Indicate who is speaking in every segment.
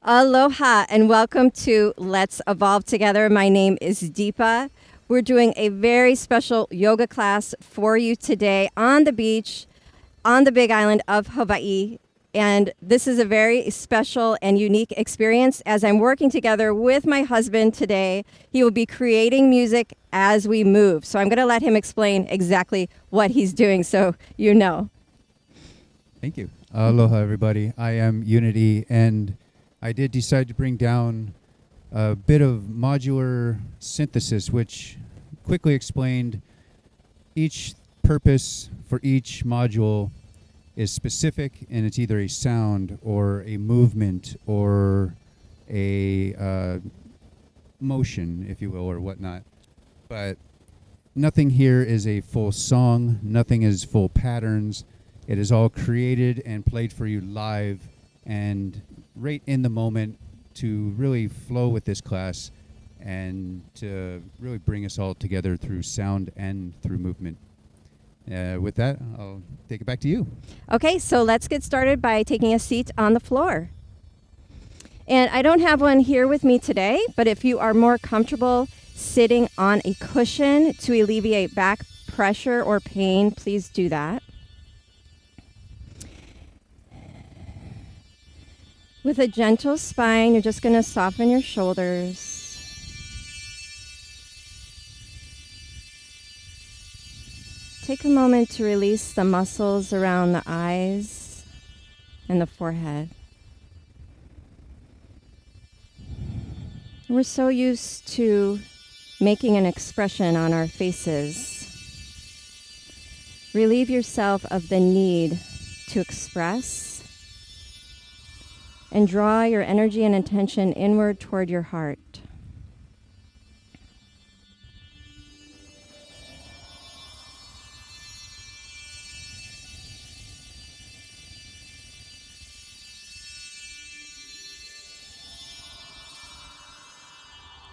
Speaker 1: Aloha and welcome to Let's Evolve Together. My name is Deepa. We're doing a very special yoga class for you today on the beach on the big island of Hawaii. And this is a very special and unique experience as I'm working together with my husband today. He will be creating music as we move. So I'm going to let him explain exactly what he's doing so you know.
Speaker 2: Thank you. Aloha, everybody. I am Unity, and I did decide to bring down a bit of modular synthesis, which quickly explained each purpose for each module is specific, and it's either a sound or a movement or a motion, if you will, or whatnot. But nothing here is a full song. Nothing is full patterns. It is all created and played for you live and right in the moment to really flow with this class and to really bring us all together through sound and through movement. With that, I'll take it back to you.
Speaker 1: Okay, so let's get started by taking a seat on the floor. And I don't have one here with me today, but if you are more comfortable sitting on a cushion to alleviate back pressure or pain, please do that. With a gentle spine, you're just going to soften your shoulders. Take a moment to release the muscles around the eyes and the forehead. We're so used to making an expression on our faces. Relieve yourself of the need to express and draw your energy and attention inward toward your heart.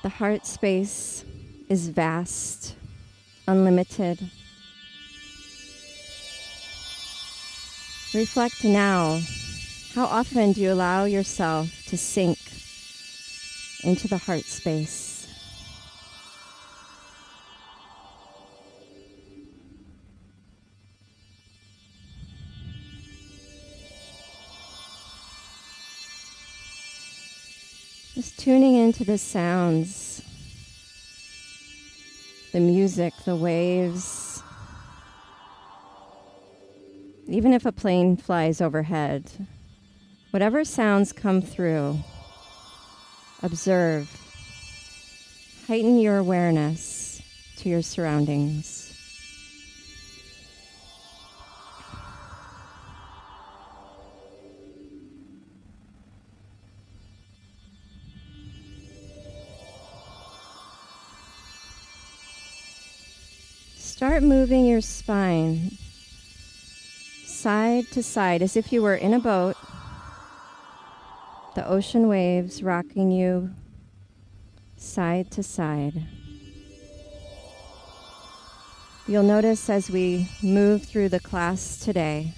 Speaker 1: The heart space is vast, unlimited. Reflect now. How often do you allow yourself to sink into the heart space? Just tuning into the sounds, the music, the waves. Even if a plane flies overhead, whatever sounds come through, observe. Heighten your awareness to your surroundings. Start moving your spine side to side as if you were in a boat. The ocean waves rocking you side to side. You'll notice as we move through the class today,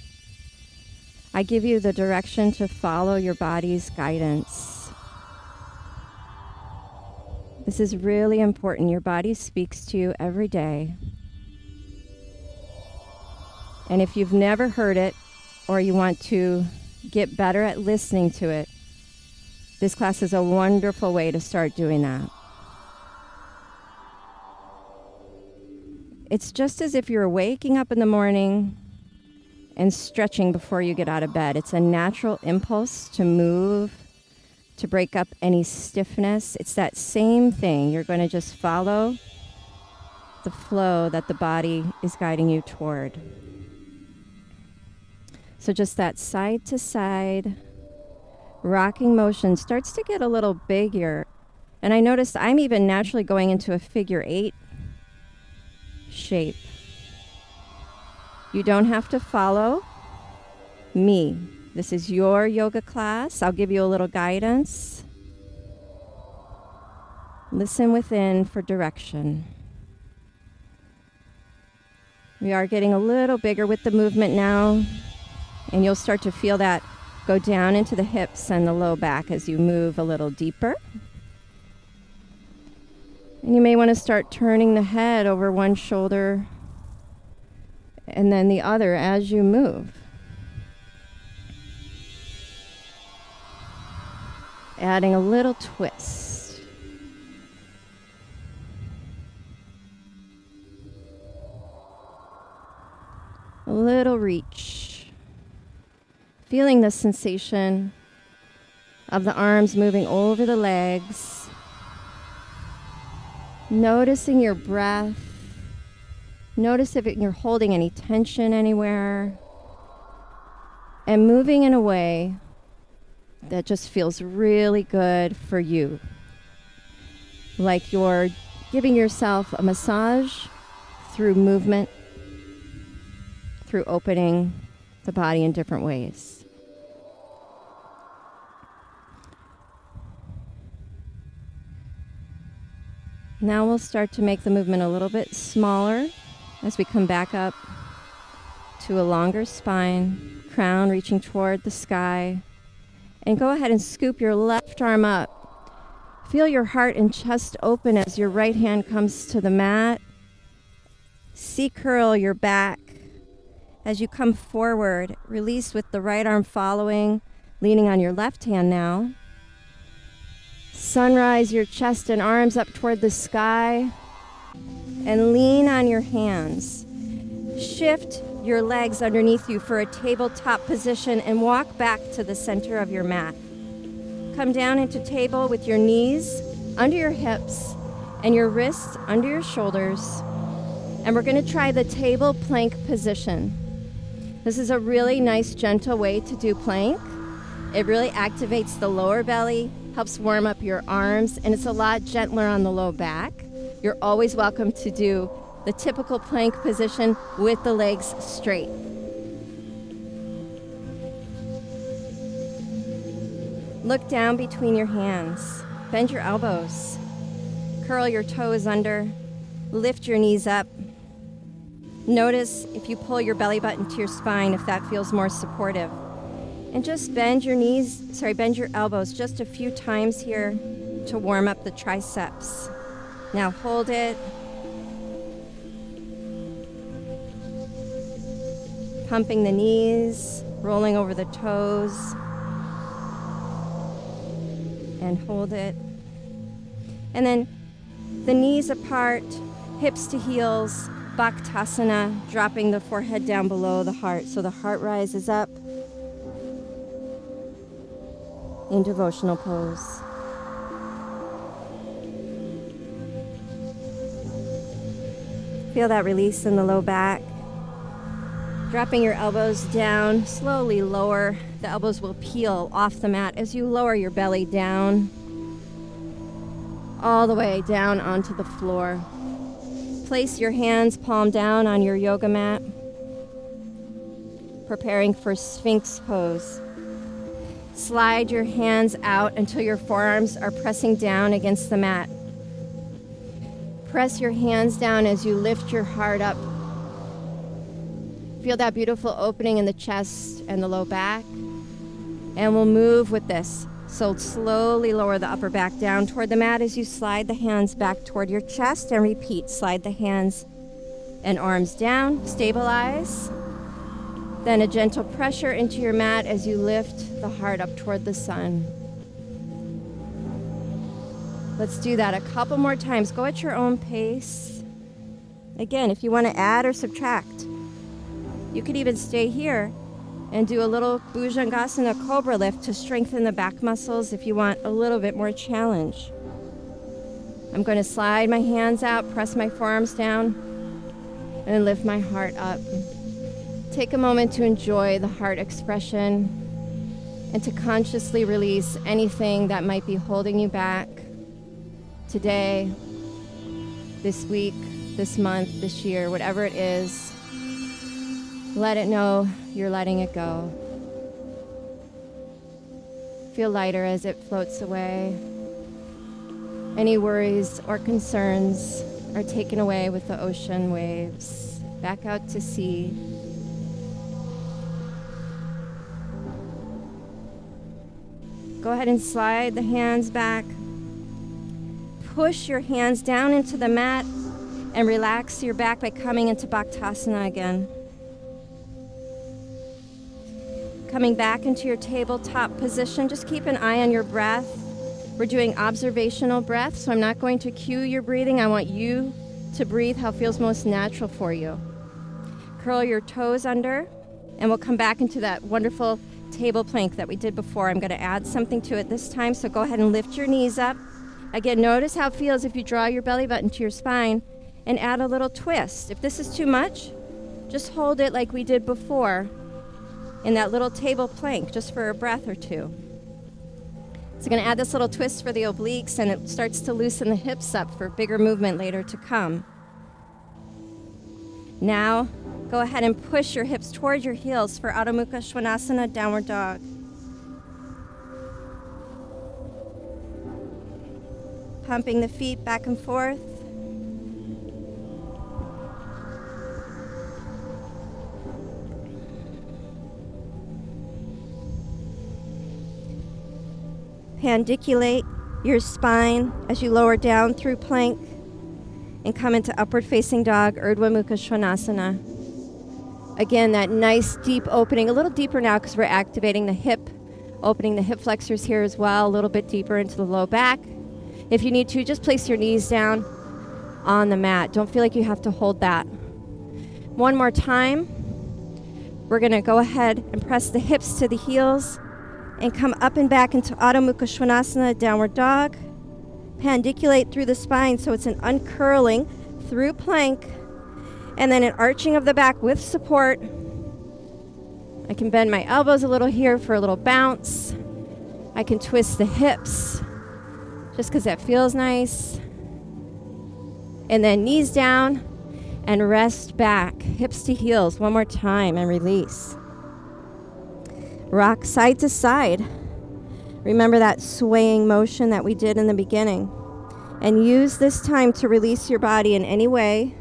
Speaker 1: I give you the direction to follow your body's guidance. This is really important. Your body speaks to you every day. And if you've never heard it or you want to get better at listening to it, this class is a wonderful way to start doing that. It's just as if you're waking up in the morning and stretching before you get out of bed. It's a natural impulse to move, to break up any stiffness. It's that same thing. You're going to just follow the flow that the body is guiding you toward. So just that side to side rocking motion starts to get a little bigger. And I noticed I'm even naturally going into a figure 8 shape. You don't have to follow me. This is your yoga class. I'll give you a little guidance. Listen within for direction. We are getting a little bigger with the movement now, and you'll start to feel that Go down into the hips and the low back as you move a little deeper. And you may want to start turning the head over one shoulder and then the other as you move. Adding a little twist. A little reach. Feeling the sensation of the arms moving over the legs. Noticing your breath. Notice if you're holding any tension anywhere. And moving in a way that just feels really good for you. Like you're giving yourself a massage through movement, through opening the body in different ways. Now we'll start to make the movement a little bit smaller as we come back up to a longer spine, crown reaching toward the sky. And go ahead and scoop your left arm up. Feel your heart and chest open as your right hand comes to the mat. C-curl your back. As you come forward, release with the right arm following, leaning on your left hand now. Sunrise your chest and arms up toward the sky. And lean on your hands. Shift your legs underneath you for a tabletop position and walk back to the center of your mat. Come down into table with your knees under your hips and your wrists under your shoulders. And we're going to try the table plank position. This is a really nice, gentle way to do plank. It really activates the lower belly, helps warm up your arms, and it's a lot gentler on the low back. You're always welcome to do the typical plank position with the legs straight. Look down between your hands. Bend your elbows. Curl your toes under. Lift your knees up. Notice if you pull your belly button to your spine, if that feels more supportive. And just bend your elbows just a few times here to warm up the triceps. Now hold it. Pumping the knees, rolling over the toes. And hold it. And then the knees apart, hips to heels, Bhaktasana, dropping the forehead down below the heart. So the heart rises up in devotional pose. Feel that release in the low back. Dropping your elbows down, slowly lower. The elbows will peel off the mat as you lower your belly down, all the way down onto the floor. Place your hands palm down on your yoga mat, preparing for Sphinx pose. Slide your hands out until your forearms are pressing down against the mat. Press your hands down as you lift your heart up. Feel that beautiful opening in the chest and the low back. And we'll move with this. So slowly lower the upper back down toward the mat as you slide the hands back toward your chest, and repeat. Slide the hands and arms down, stabilize. Then a gentle pressure into your mat as you lift the heart up toward the sun. Let's do that a couple more times. Go at your own pace. Again, if you want to add or subtract, you could even stay here and do a little Bhujangasana Cobra lift to strengthen the back muscles if you want a little bit more challenge. I'm going to slide my hands out, press my forearms down, and lift my heart up. Take a moment to enjoy the heart expression and to consciously release anything that might be holding you back today, this week, this month, this year, whatever it is. Let it know you're letting it go. Feel lighter as it floats away. Any worries or concerns are taken away with the ocean waves. Back out to sea. Go ahead and slide the hands back. Push your hands down into the mat and relax your back by coming into Bhaktasana again. Coming back into your tabletop position, just keep an eye on your breath. We're doing observational breath, so I'm not going to cue your breathing. I want you to breathe how it feels most natural for you. Curl your toes under, and we'll come back into that wonderful table plank that we did before. I'm going to add something to it this time, so go ahead and lift your knees up. Again, notice how it feels if you draw your belly button to your spine and add a little twist. If this is too much, just hold it like we did before in that little table plank, just for a breath or two. So I'm going to add this little twist for the obliques, and it starts to loosen the hips up for bigger movement later to come. Now, go ahead and push your hips toward your heels for Adho Mukha Svanasana, Downward Dog. Pumping the feet back and forth. Pandiculate your spine as you lower down through plank and come into upward facing dog, Urdhva Mukha Svanasana. Again, that nice deep opening, a little deeper now because we're activating the hip, opening the hip flexors here as well, a little bit deeper into the low back. If you need to, just place your knees down on the mat. Don't feel like you have to hold that. One more time. We're going to go ahead and press the hips to the heels and come up and back into Adho Mukha Svanasana, Downward Dog. Pandiculate through the spine, so it's an uncurling through plank, and then an arching of the back with support. I can bend my elbows a little here for a little bounce. I can twist the hips, just because that feels nice. And then knees down and rest back, hips to heels, one more time, and release. Rock side to side. Remember that swaying motion that we did in the beginning. And use this time to release your body in any way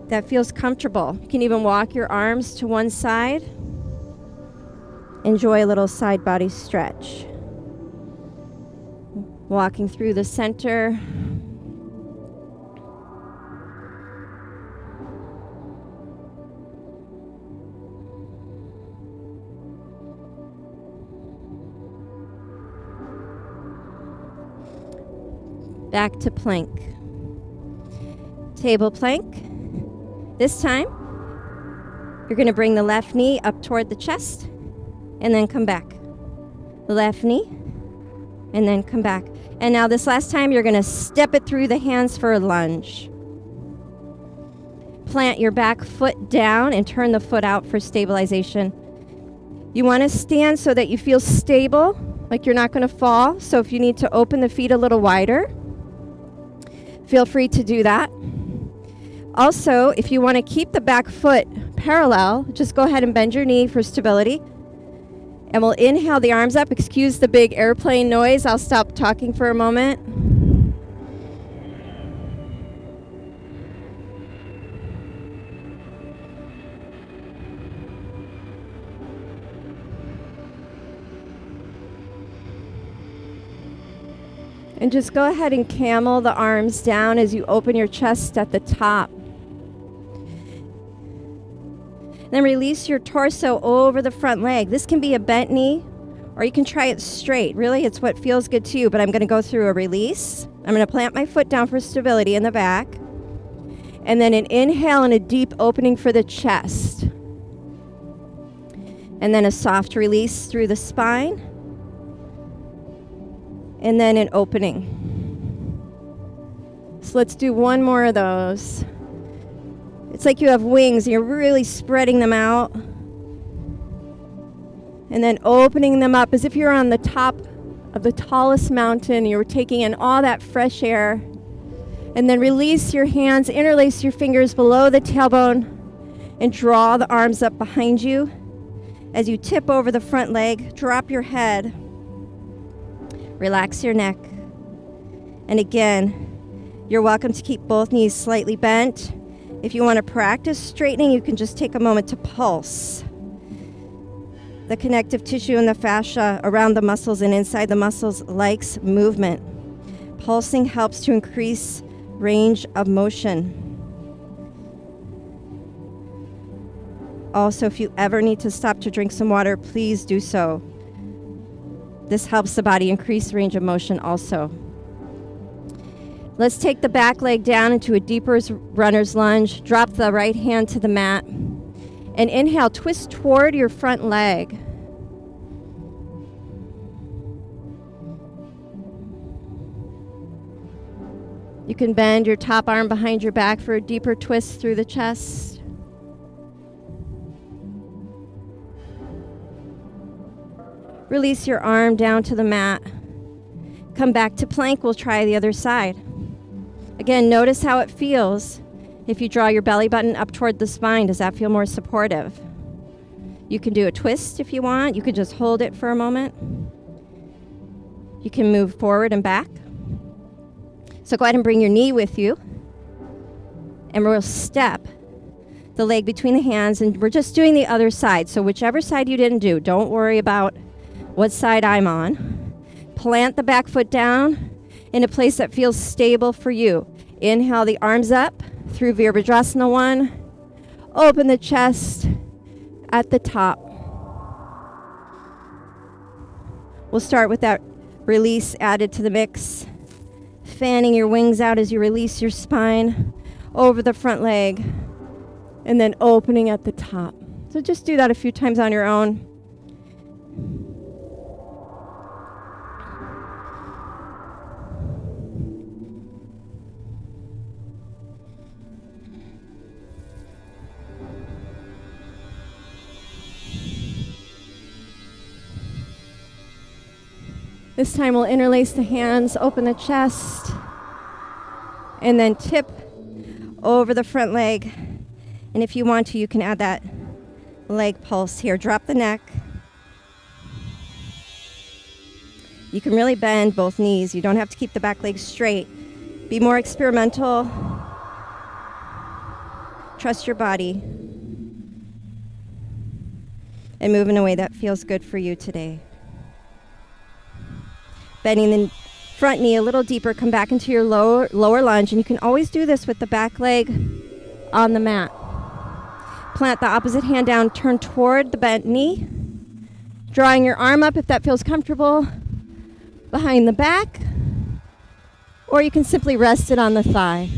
Speaker 1: that feels comfortable. You can even walk your arms to one side. Enjoy a little side body stretch. Walking through the center. Back to plank. Table plank. This time, you're going to bring the left knee up toward the chest and then come back. The left knee and then come back. And now this last time, you're going to step it through the hands for a lunge. Plant your back foot down and turn the foot out for stabilization. You want to stand so that you feel stable, like you're not going to fall. So if you need to open the feet a little wider, feel free to do that. Also, if you want to keep the back foot parallel, just go ahead and bend your knee for stability. And we'll inhale the arms up. Excuse the big airplane noise. I'll stop talking for a moment. And just go ahead and camel the arms down as you open your chest at the top. Then release your torso over the front leg. This can be a bent knee, or you can try it straight. Really, it's what feels good to you, but I'm going to go through a release. I'm going to plant my foot down for stability in the back. And then an inhale and a deep opening for the chest. And then a soft release through the spine. And then an opening. So let's do one more of those. It's like you have wings and you're really spreading them out. And then opening them up as if you're on the top of the tallest mountain. You're taking in all that fresh air. And then release your hands, interlace your fingers below the tailbone, and draw the arms up behind you. As you tip over the front leg, drop your head. Relax your neck. And again, you're welcome to keep both knees slightly bent. If you want to practice straightening, you can just take a moment to pulse. The connective tissue and the fascia around the muscles and inside the muscles likes movement. Pulsing helps to increase range of motion. Also, if you ever need to stop to drink some water, please do so. This helps the body increase range of motion also. Let's take the back leg down into a deeper runner's lunge. Drop the right hand to the mat. And inhale, twist toward your front leg. You can bend your top arm behind your back for a deeper twist through the chest. Release your arm down to the mat. Come back to plank. We'll try the other side. Again, notice how it feels. If you draw your belly button up toward the spine, does that feel more supportive? You can do a twist if you want. You can just hold it for a moment. You can move forward and back. So go ahead and bring your knee with you. And we'll step the leg between the hands, and we're just doing the other side. So whichever side you didn't do, don't worry about what side I'm on. Plant the back foot down in a place that feels stable for you. Inhale the arms up through Virabhadrasana 1. Open the chest at the top. We'll start with that release added to the mix. Fanning your wings out as you release your spine over the front leg. And then opening at the top. So just do that a few times on your own. This time we'll interlace the hands, open the chest, and then tip over the front leg. And if you want to, you can add that leg pulse here. Drop the neck. You can really bend both knees. You don't have to keep the back leg straight. Be more experimental. Trust your body. And move in a way that feels good for you today. Bending the front knee a little deeper, come back into your lower lunge, and you can always do this with the back leg on the mat. Plant the opposite hand down, turn toward the bent knee, drawing your arm up if that feels comfortable behind the back, or you can simply rest it on the thigh.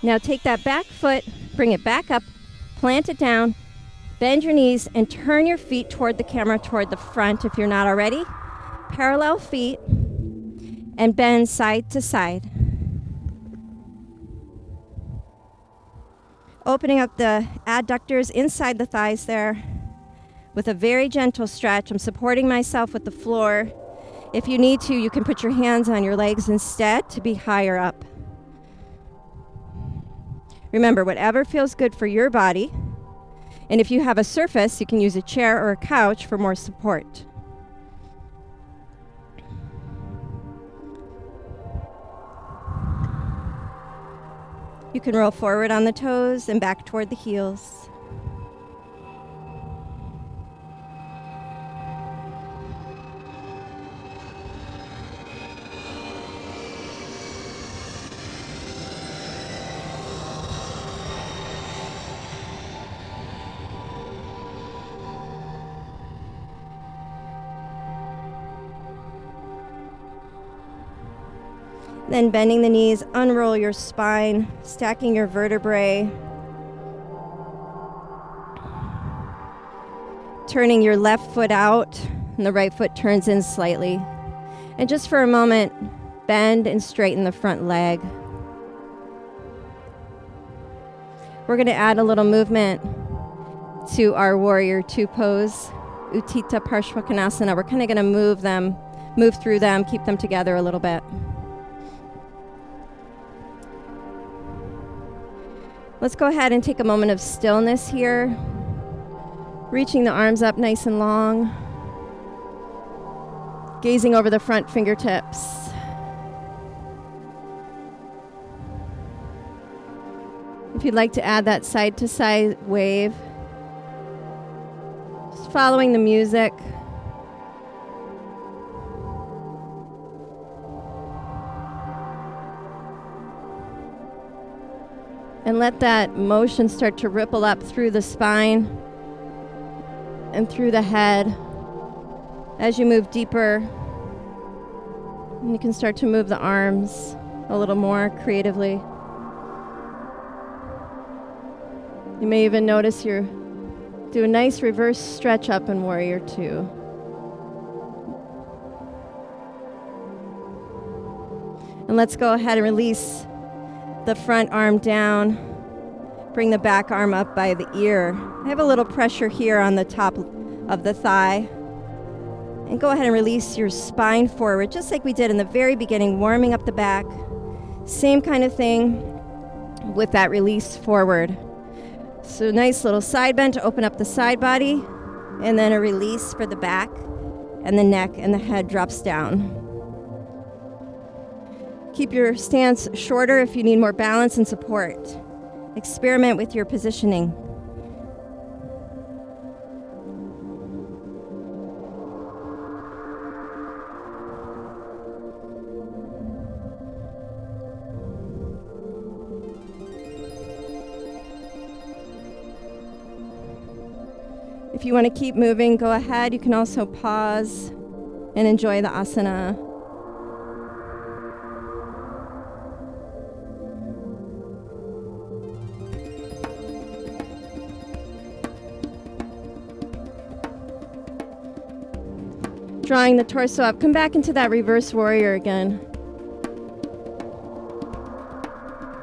Speaker 1: Now take that back foot, bring it back up, plant it down, bend your knees, and turn your feet toward the camera, toward the front if you're not already. Parallel feet, and bend side to side. Opening up the adductors inside the thighs there with a very gentle stretch. I'm supporting myself with the floor. If you need to, you can put your hands on your legs instead to be higher up. Remember, whatever feels good for your body. And if you have a surface, you can use a chair or a couch for more support. You can roll forward on the toes and back toward the heels. Then bending the knees, unroll your spine, stacking your vertebrae. Turning your left foot out, and the right foot turns in slightly. And just for a moment, bend and straighten the front leg. We're going to add a little movement to our warrior two pose, Utthita Parshvakonasana. We're kind of going to move through them, keep them together a little bit. Let's go ahead and take a moment of stillness here. Reaching the arms up nice and long. Gazing over the front fingertips. If you'd like to add that side to side wave, just following the music. And let that motion start to ripple up through the spine and through the head as you move deeper. And you can start to move the arms a little more creatively. You may even notice you do a nice reverse stretch up in Warrior Two. And let's go ahead and release the front arm down. Bring the back arm up by the ear. I have a little pressure here on the top of the thigh. And go ahead and release your spine forward, just like we did in the very beginning, warming up the back. Same kind of thing with that release forward. So nice little side bend to open up the side body, and then a release for the back, and the neck and the head drops down. Keep your stance shorter if you need more balance and support. Experiment with your positioning. If you want to keep moving, go ahead. You can also pause and enjoy the asana. Drawing the torso up. Come back into that reverse warrior again.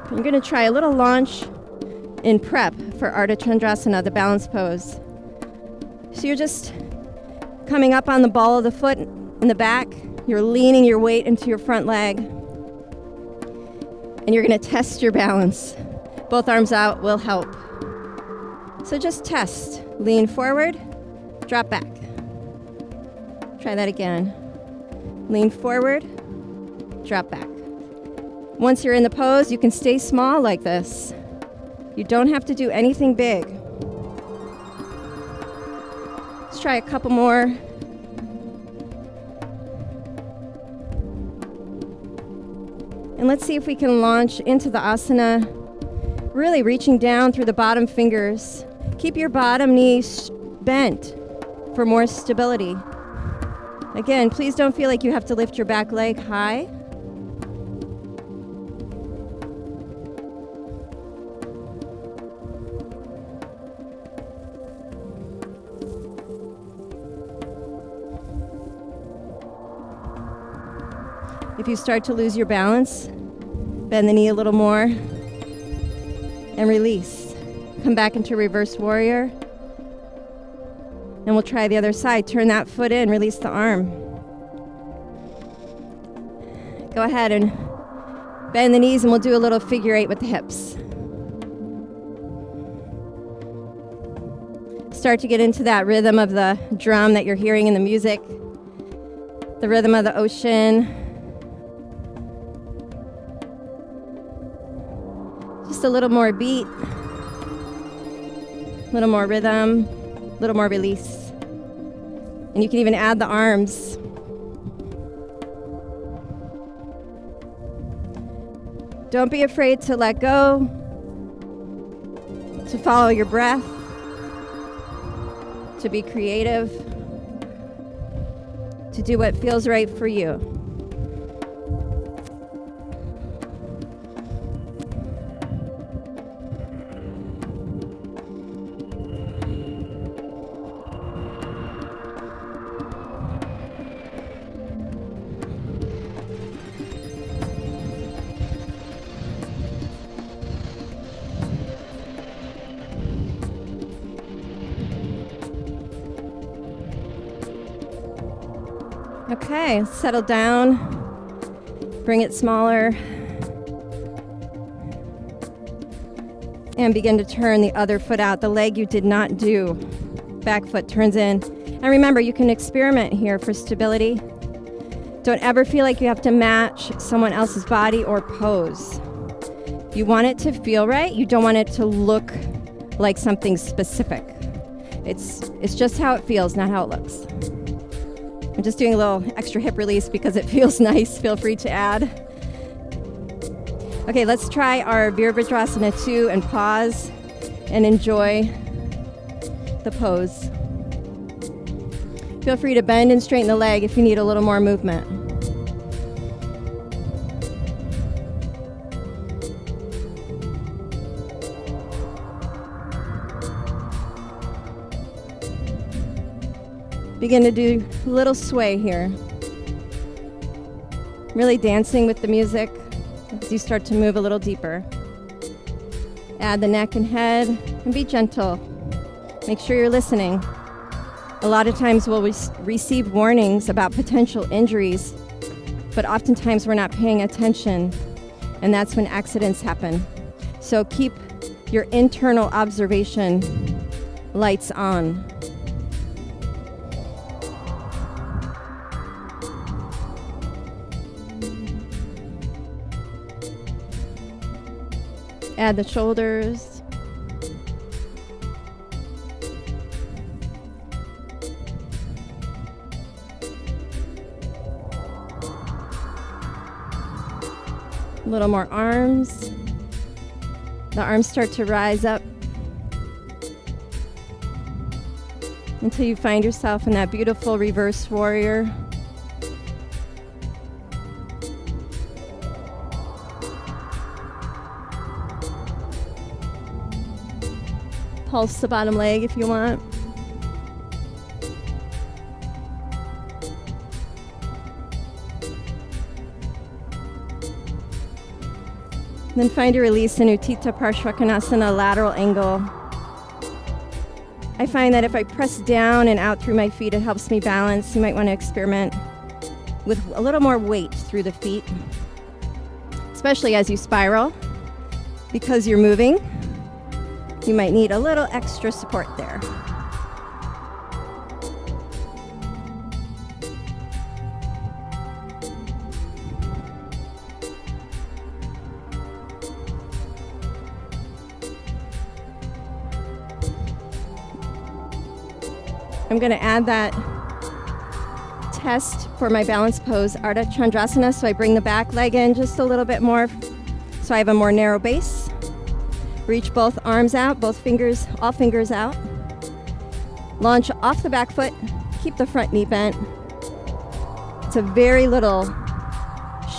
Speaker 1: You're going to try a little launch in prep for Ardha Chandrasana, the balance pose. So you're just coming up on the ball of the foot in the back. You're leaning your weight into your front leg. And you're going to test your balance. Both arms out will help. So just test. Lean forward, drop back. Try that again. Lean forward, drop back. Once you're in the pose, you can stay small like this. You don't have to do anything big. Let's try a couple more. And let's see if we can launch into the asana, really reaching down through the bottom fingers. Keep your bottom knee bent for more stability. Again, please don't feel like you have to lift your back leg high. If you start to lose your balance, bend the knee a little more and release. Come back into reverse warrior. And we'll try the other side. Turn that foot in, release the arm. Go ahead and bend the knees and we'll do a little figure eight with the hips. Start to get into that rhythm of the drum that you're hearing in the music. The rhythm of the ocean. Just a little more beat, a little more rhythm, a little more release. And you can even add the arms. Don't be afraid to let go, to follow your breath, to be creative, to do what feels right for you. Okay, settle down, bring it smaller, and begin to turn the other foot out, the leg you did not do. back foot turns in. And remember, you can experiment here for stability. Don't ever feel like you have to match someone else's body or pose. You want it to feel right. You don't want it to look like something specific. It's just how it feels, not how it looks. I'm just doing a little extra hip release because it feels nice. Feel free to add. Okay, let's try our Virabhadrasana 2 and pause and enjoy the pose. Feel free to bend and straighten the leg if you need a little more movement. Begin to do a little sway here. Really dancing with the music as you start to move a little deeper. Add the neck and head and be gentle. Make sure you're listening. A lot of times we'll receive warnings about potential injuries, but oftentimes we're not paying attention, and that's when accidents happen. So keep your internal observation lights on. Add the shoulders. A little more arms. The arms start to rise up until you find yourself in that beautiful reverse warrior. Pulse the bottom leg if you want. Then find your release in Utthita Parshvakonasana, lateral angle. I find that if I press down and out through my feet, it helps me balance. You might want to experiment with a little more weight through the feet, especially as you spiral. Because you're moving, you might need a little extra support there. I'm going to add that test for my balance pose, Ardha Chandrasana, so I bring the back leg in just a little bit more so I have a more narrow base. Reach both arms out, both fingers, all fingers out. Launch off the back foot, keep the front knee bent. It's a very little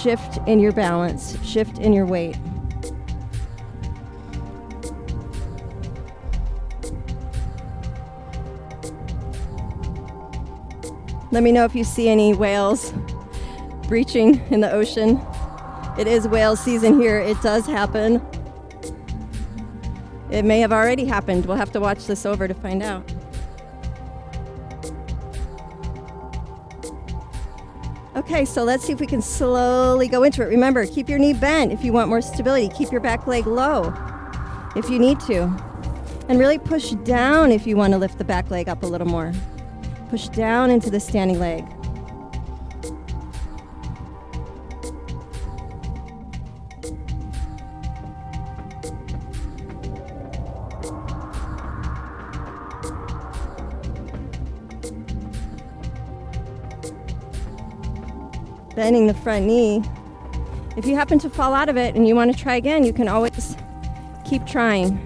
Speaker 1: shift in your balance, shift in your weight. Let me know if you see any whales breaching in the ocean. It is whale season here. It does happen. It may have already happened. We'll have to watch this over to find out. Okay, so let's see if we can slowly go into it. Remember, keep your knee bent if you want more stability. Keep your back leg low if you need to. And really push down if you want to lift the back leg up a little more. Push down into the standing leg. Bending the front knee. If you happen to fall out of it and you want to try again, you can always keep trying.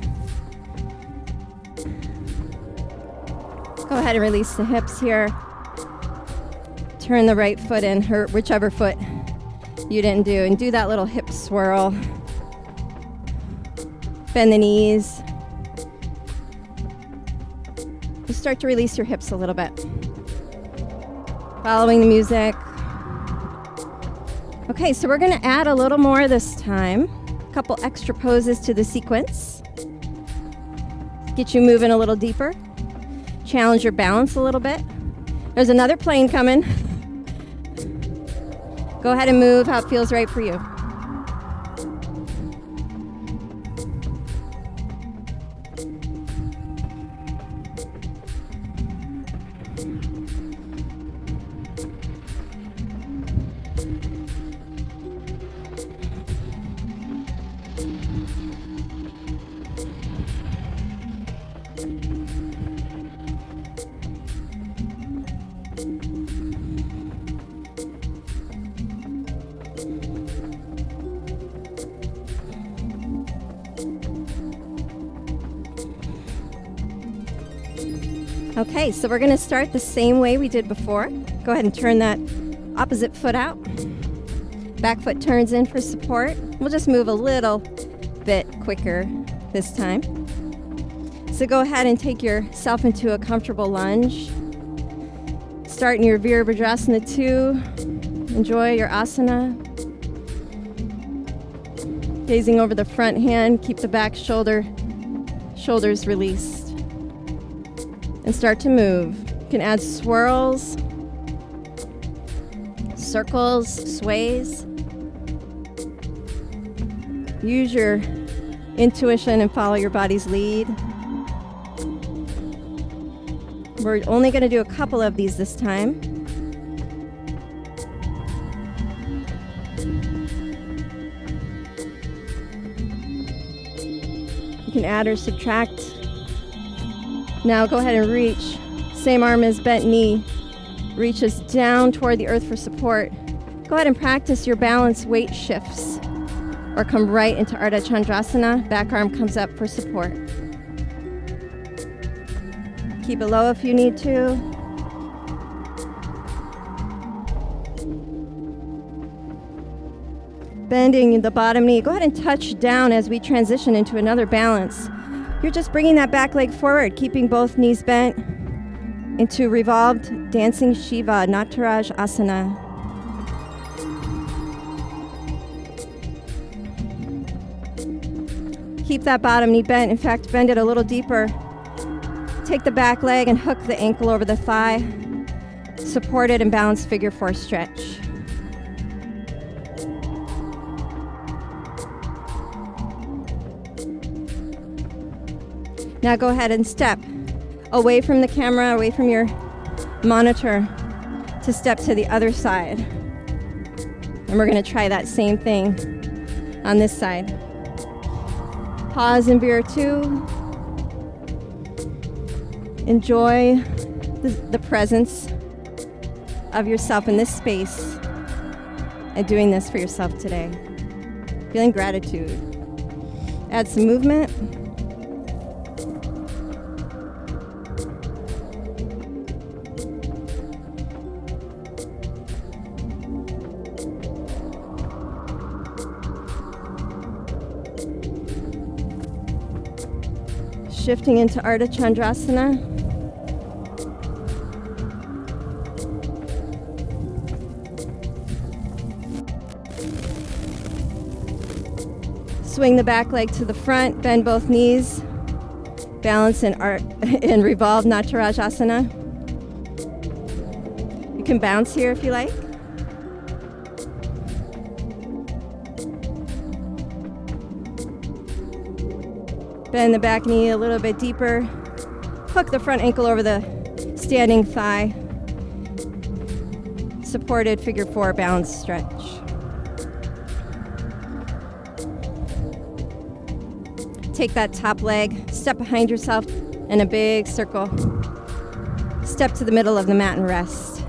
Speaker 1: Go ahead and release the hips here. Turn the right foot in, or whichever foot you didn't do, and do that little hip swirl. Bend the knees. Just start to release your hips a little bit. Following the music. Okay, so we're going to add a little more this time. A couple extra poses to the sequence. Get you moving a little deeper. Challenge your balance a little bit. There's another plane coming. Go ahead and move how it feels right for you. Okay, so we're going to start the same way we did before. Go ahead and turn that opposite foot out. Back foot turns in for support. We'll just move a little bit quicker this time. So go ahead and take yourself into a comfortable lunge. Start in your Virabhadrasana 2. Enjoy your asana. Gazing over the front hand, keep the back shoulders released. And start to move. You can add swirls, circles, sways. Use your intuition and follow your body's lead. We're only going to do a couple of these this time. You can add or subtract. Now go ahead and reach. Same arm as bent knee. Reaches down toward the earth for support. Go ahead and practice your balance weight shifts. Or come right into Ardha Chandrasana. Back arm comes up for support. Keep it low if you need to. Bending the bottom knee. Go ahead and touch down as we transition into another balance. You're just bringing that back leg forward, keeping both knees bent into revolved dancing Shiva, Nataraj Asana. Keep that bottom knee bent. In fact, bend it a little deeper. Take the back leg and hook the ankle over the thigh. Supported and balanced figure 4 stretch. Now go ahead and step away from the camera, away from your monitor, to step to the other side. And we're going to try that same thing on this side. Pause in Vira 2. Enjoy the presence of yourself in this space and doing this for yourself today. Feeling gratitude. Add some movement. Shifting into Ardha Chandrasana. Swing the back leg to the front, bend both knees. Balance in revolved Nataraj Asana. You can bounce here if you like. Bend the back knee a little bit deeper. Hook the front ankle over the standing thigh. Supported figure 4 balanced stretch. Take that top leg, step behind yourself in a big circle. Step to the middle of the mat and rest.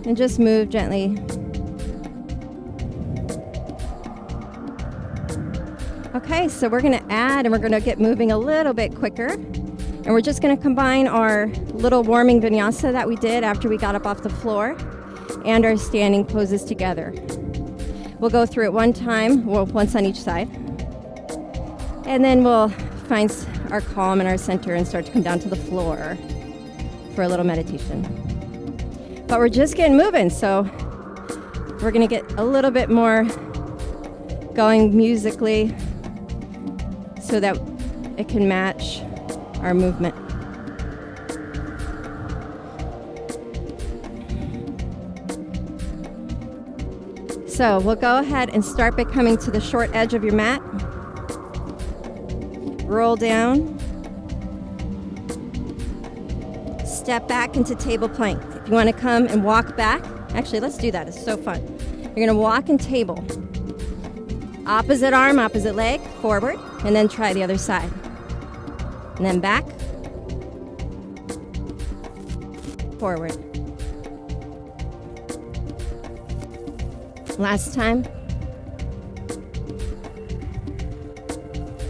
Speaker 1: And just move gently. Okay, so we're going to add and we're going to get moving a little bit quicker. And we're just going to combine our little warming vinyasa that we did after we got up off the floor and our standing poses together. We'll go through it one time, well, once on each side. And then we'll find our calm and our center and start to come down to the floor for a little meditation. But we're just getting moving, so we're going to get a little bit more going musically so that it can match our movement. So we'll go ahead and start by coming to the short edge of your mat. Roll down. Step back into table plank. If you want to come and walk back, actually let's do that, it's so fun. You're going to walk in table. Opposite arm, opposite leg, forward, and then try the other side. And then back, forward. Last time.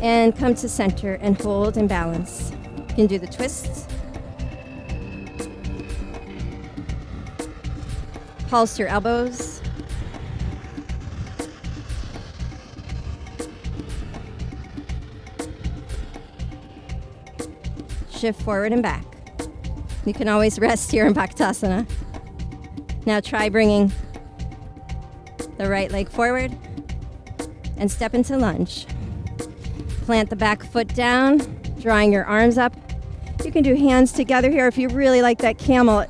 Speaker 1: And come to center and hold and balance. You can do the twists Pulse your elbows. Shift forward and back. You can always rest here in Bhaktesana. Now try bringing the right leg forward and step into lunge. Plant the back foot down, drawing your arms up. You can do hands together here if you really like that camel.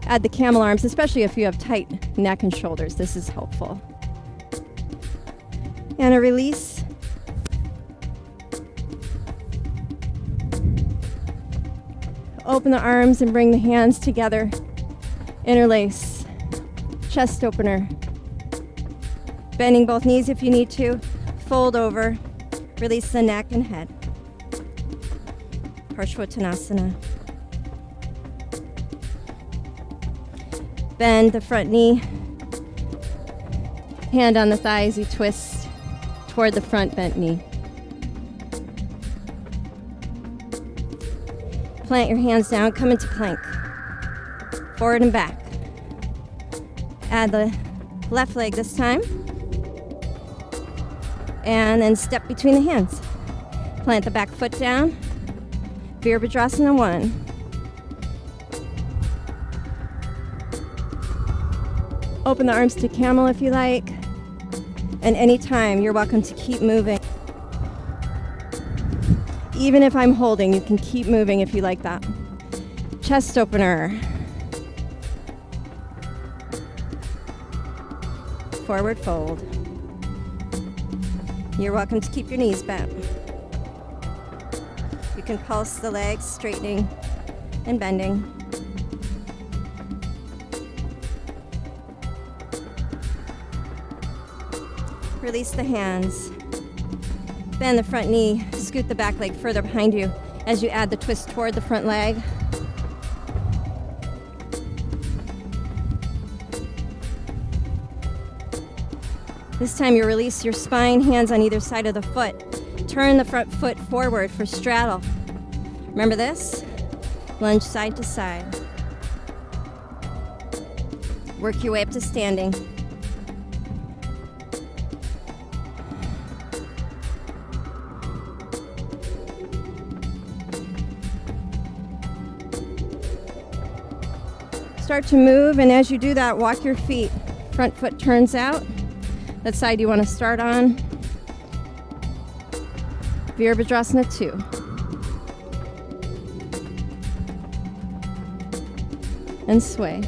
Speaker 1: Add the camel arms, especially if you have tight neck and shoulders. This is helpful. And a release. Open the arms and bring the hands together. Interlace. Chest opener. Bending both knees if you need to. Fold over. Release the neck and head. Parshvottanasana. Bend the front knee. Hand on the thigh as you twist toward the front bent knee. Plant your hands down, come into plank. Forward and back. Add the left leg this time. And then step between the hands. Plant the back foot down. Virabhadrasana 1. Open the arms to camel if you like. And anytime, you're welcome to keep moving. Even if I'm holding, you can keep moving if you like that. Chest opener. Forward fold. You're welcome to keep your knees bent. You can pulse the legs, straightening and bending. Release the hands. Bend the front knee, scoot the back leg further behind you as you add the twist toward the front leg. This time you release your spine, hands on either side of the foot. Turn the front foot forward for straddle. Remember this? Lunge side to side. Work your way up to standing. Start to move, and as you do that, walk your feet. Front foot turns out. That side you want to start on. Virabhadrasana 2. And sway.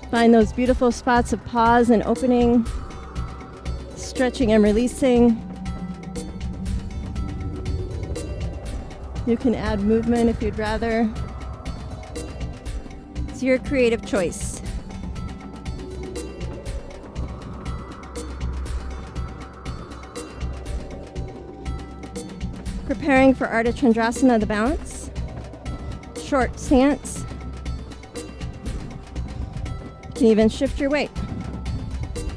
Speaker 1: Find those beautiful spots of pause and opening, stretching and releasing. You can add movement if you'd rather. It's your creative choice. Preparing for Ardha Chandrasana, the balance. Short stance. You can even shift your weight.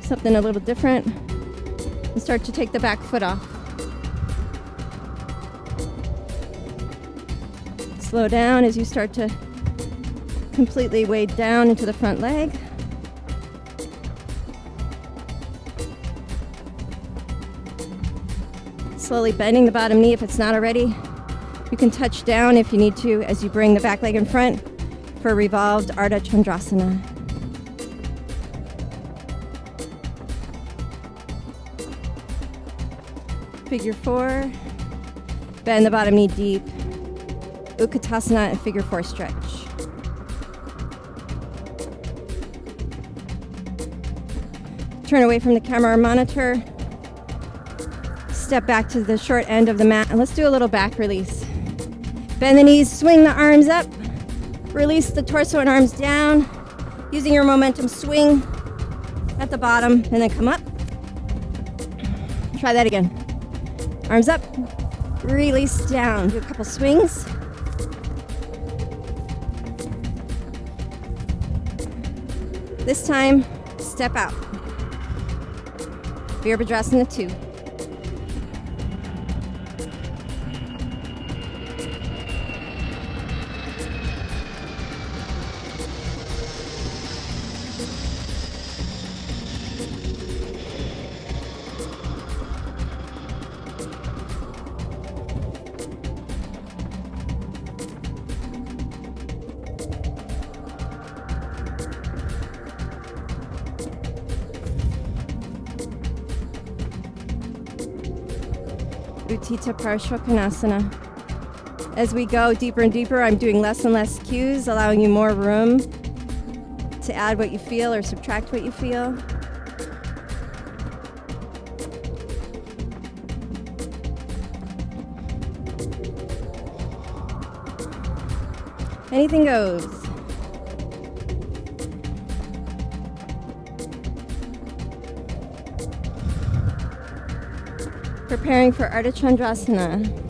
Speaker 1: Something a little different. And start to take the back foot off. Slow down as you start to completely wade down into the front leg. Slowly bending the bottom knee if it's not already. You can touch down if you need to as you bring the back leg in front for revolved Ardha Chandrasana. Figure 4. Bend the bottom knee deep. Utkatasana and figure 4 stretch. Turn away from the camera or monitor. Step back to the short end of the mat and let's do a little back release. Bend the knees, swing the arms up. Release the torso and arms down. Using your momentum, swing at the bottom and then come up. Try that again. Arms up, release down. Do a couple swings. This time, step out. Virabhadrasana 2. Utthita Parshvakonasana. As we go deeper and deeper, I'm doing less and less cues, allowing you more room to add what you feel or subtract what you feel. Anything goes. Preparing for Ardha Chandrasana.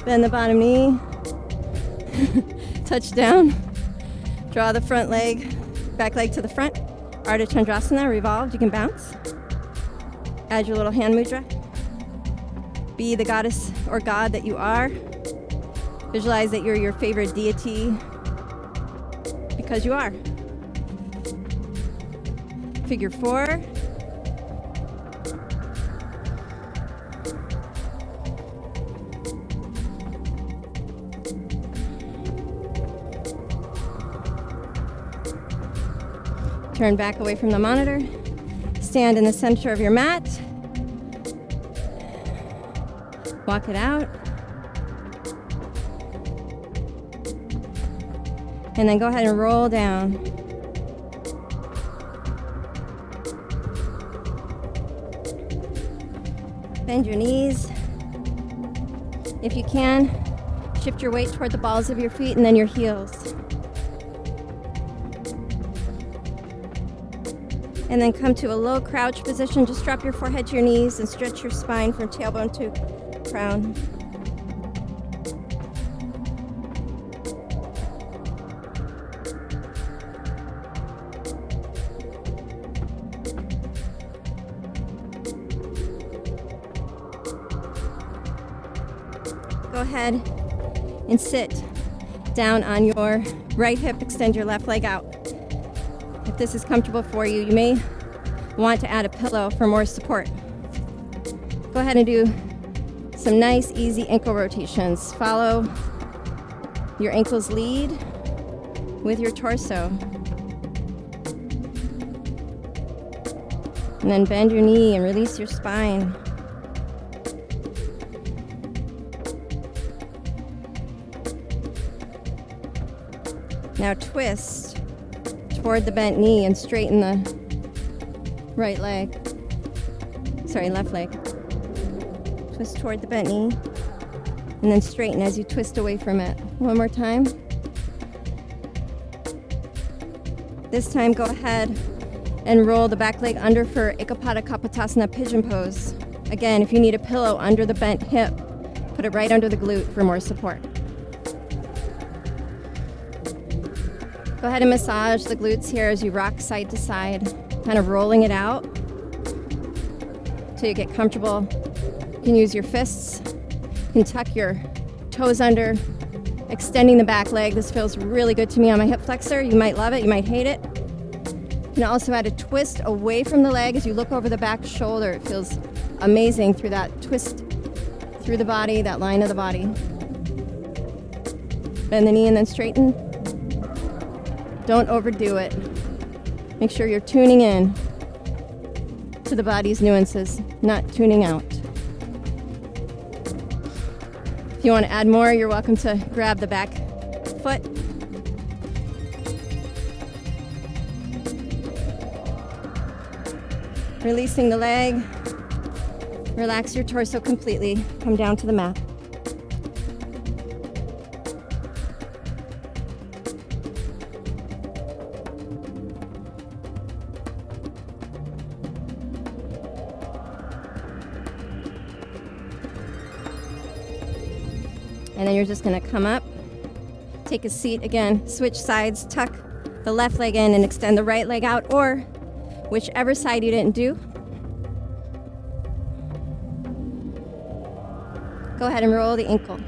Speaker 1: Bend the bottom knee, touch down, draw the front leg, back leg to the front. Ardha Chandrasana, revolved, you can bounce. Add your little hand mudra. Be the goddess or god that you are. Visualize that you're your favorite deity because you are. Figure 4. Turn back away from the monitor. Stand in the center of your mat. Walk it out. And then go ahead and roll down. Bend your knees. If you can, shift your weight toward the balls of your feet and then your heels. And then come to a low crouch position. Just drop your forehead to your knees and stretch your spine from tailbone to crown. Go ahead and sit down on your right hip. Extend your left leg out. If this is comfortable for you, you may want to add a pillow for more support. Go ahead and do some nice, easy ankle rotations. Follow your ankle's lead with your torso. And then bend your knee and release your spine. Now twist toward the bent knee and straighten the left leg. Twist toward the bent knee and then straighten as you twist away from it. One more time. This time go ahead and roll the back leg under for Ekapada Kapotasana pigeon pose. Again, if you need a pillow under the bent hip, put it right under the glute for more support. Go ahead and massage the glutes here as you rock side to side, kind of rolling it out till you get comfortable. You can use your fists. You can tuck your toes under, extending the back leg. This feels really good to me on my hip flexor. You might love it, you might hate it. You can also add a twist away from the leg as you look over the back shoulder. It feels amazing through that twist through the body, that line of the body. Bend the knee and then straighten. Don't overdo it. Make sure you're tuning in to the body's nuances, not tuning out. If you want to add more, you're welcome to grab the back foot. Releasing the leg. Relax your torso completely. Come down to the mat. And then you're just going to come up, take a seat again, switch sides, tuck the left leg in and extend the right leg out, or whichever side you didn't do. Go ahead and roll the ankle.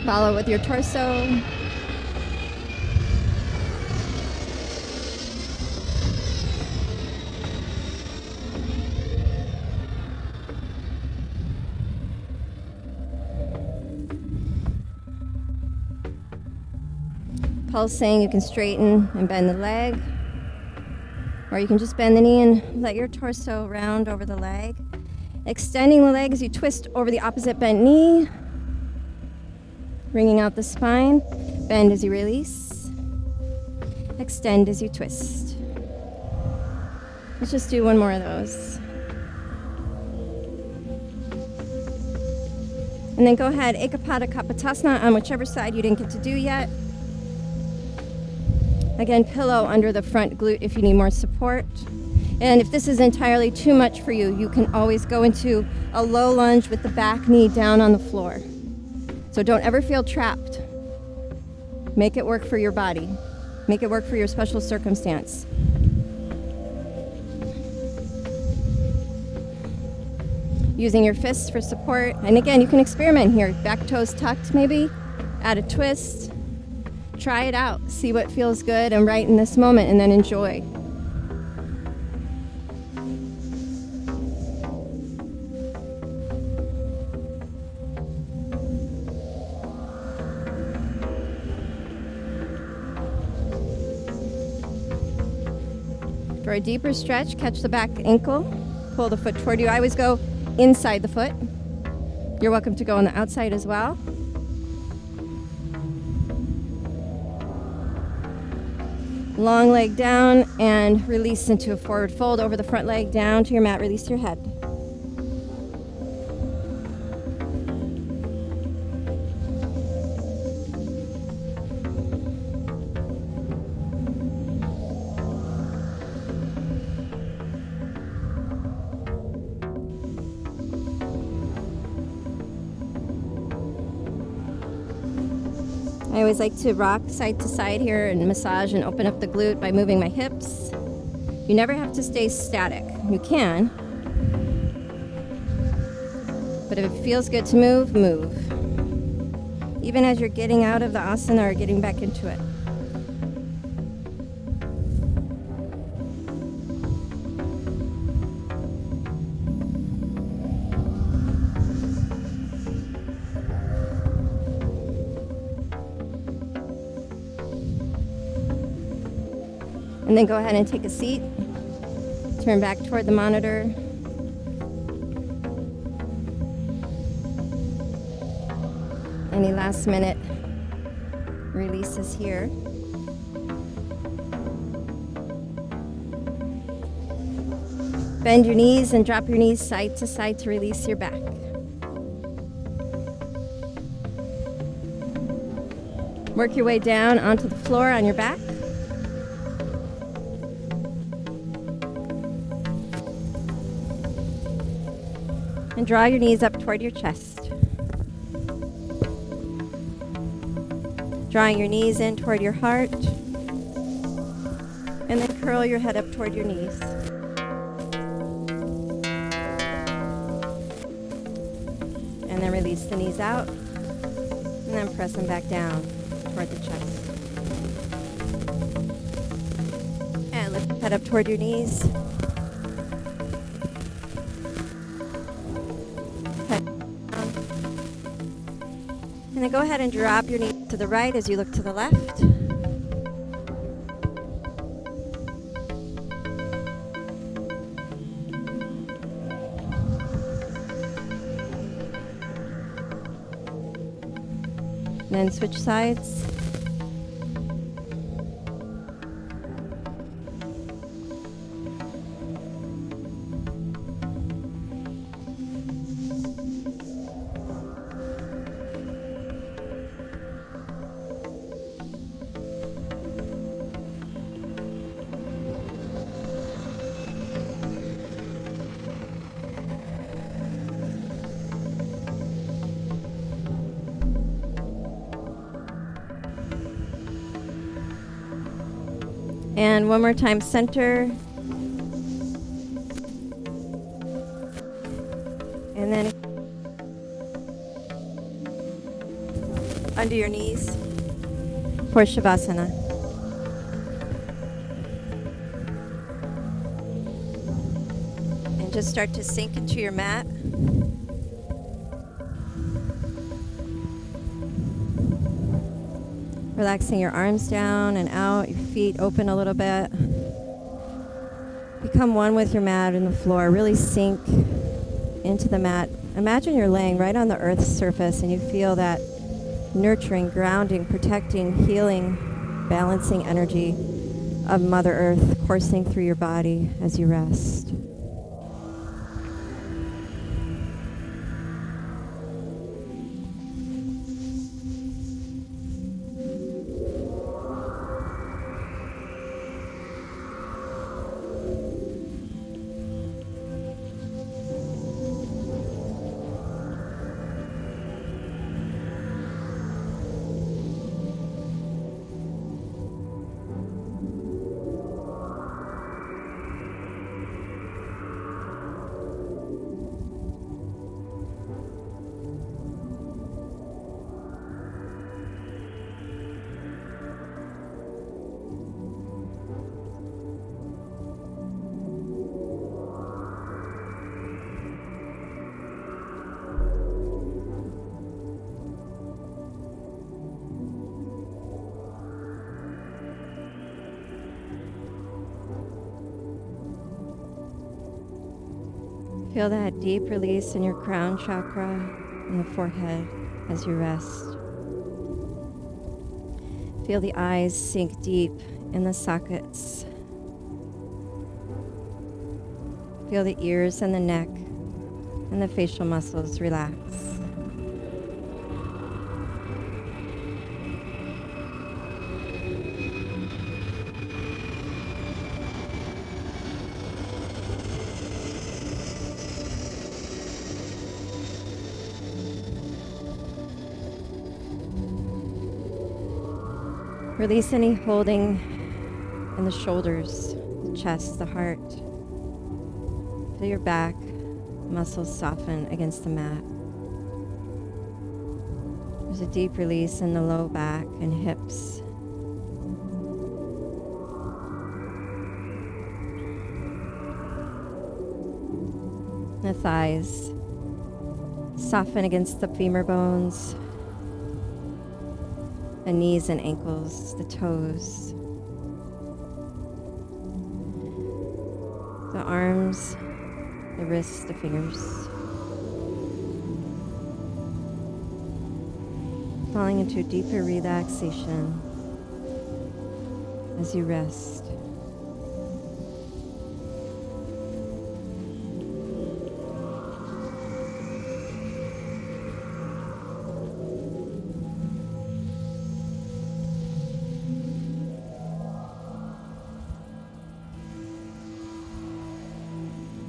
Speaker 1: Follow with your torso. Pulsing, you can straighten and bend the leg, or you can just bend the knee and let your torso round over the leg. Extending the leg as you twist over the opposite bent knee, wringing out the spine. Bend as you release. Extend as you twist. Let's just do one more of those. And then go ahead, Ekapada Kapotasana on whichever side you didn't get to do yet. Again, pillow under the front glute if you need more support. And if this is entirely too much for you, you can always go into a low lunge with the back knee down on the floor. So don't ever feel trapped. Make it work for your body. Make it work for your special circumstance. Using your fists for support. And again, you can experiment here. Back toes tucked maybe, add a twist. Try it out, see what feels good and right in this moment, and then enjoy. For a deeper stretch, catch the back ankle, pull the foot toward you. I always go inside the foot. You're welcome to go on the outside as well. Long leg down and release into a forward fold over the front leg down to your mat. Release your head. I always like to rock side to side here and massage and open up the glute by moving my hips. You never have to stay static. You can. But if it feels good to move, move. Even as you're getting out of the asana or getting back into it. And then go ahead and take a seat. Turn back toward the monitor. Any last minute releases here. Bend your knees and drop your knees side to side to release your back. Work your way down onto the floor on your back. And draw your knees up toward your chest. Drawing your knees in toward your heart. And then curl your head up toward your knees. And then release the knees out. And then press them back down toward the chest. And lift your head up toward your knees. And then go ahead and drop your knee to the right as you look to the left. And then switch sides. And one more time, center. And then under your knees for Shavasana. And just start to sink into your mat. Relaxing your arms down and out, your feet open a little bit. Become one with your mat and the floor. Really sink into the mat. Imagine you're laying right on the earth's surface and you feel that nurturing, grounding, protecting, healing, balancing energy of Mother Earth coursing through your body as you rest. Feel that deep release in your crown chakra and the forehead as you rest. Feel the eyes sink deep in the sockets. Feel the ears and the neck and the facial muscles relax. Release any holding in the shoulders, the chest, the heart. Feel your back muscles soften against the mat. There's a deep release in the low back and hips. The thighs soften against the femur bones. The knees and ankles, the toes, the arms, the wrists, the fingers. Falling into deeper relaxation as you rest.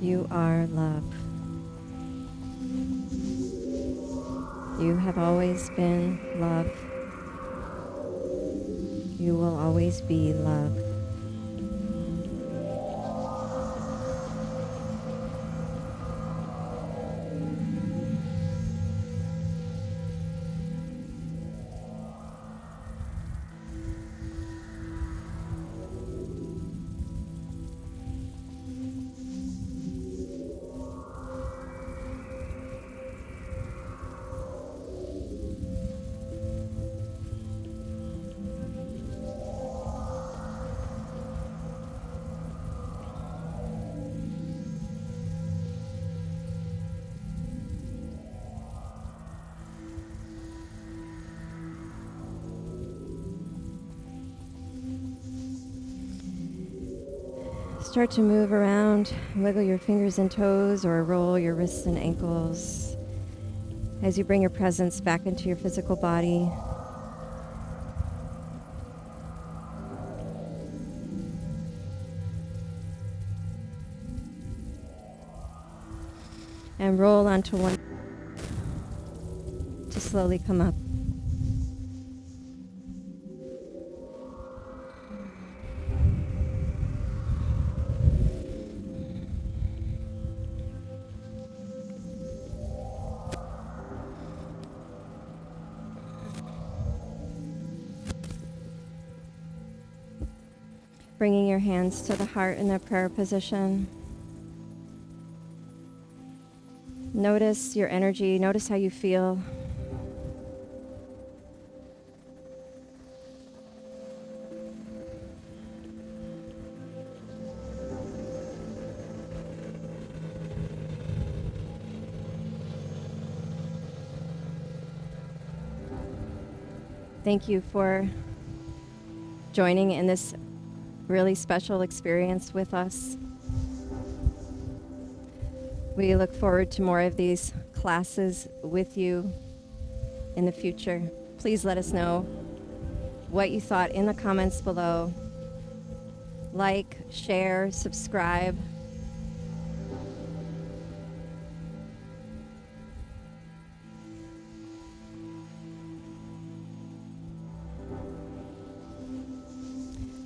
Speaker 1: You are love. You have always been love. You will always be love. Start to move around, wiggle your fingers and toes or roll your wrists and ankles as you bring your presence back into your physical body. And roll onto one to slowly come up. Bringing your hands to the heart in the prayer position. Notice your energy. Notice how you feel. Thank you for joining in this really special experience with us. We look forward to more of these classes with you in the future. Please let us know what you thought in the comments below. Like, share, subscribe.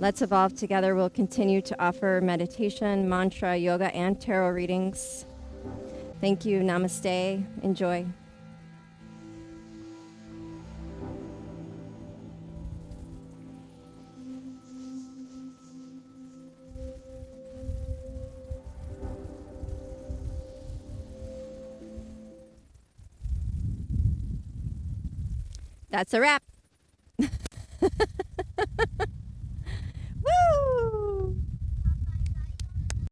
Speaker 1: Let's Evolve Together will continue to offer meditation, mantra, yoga, and tarot readings. Thank you. Namaste. Enjoy. That's a wrap.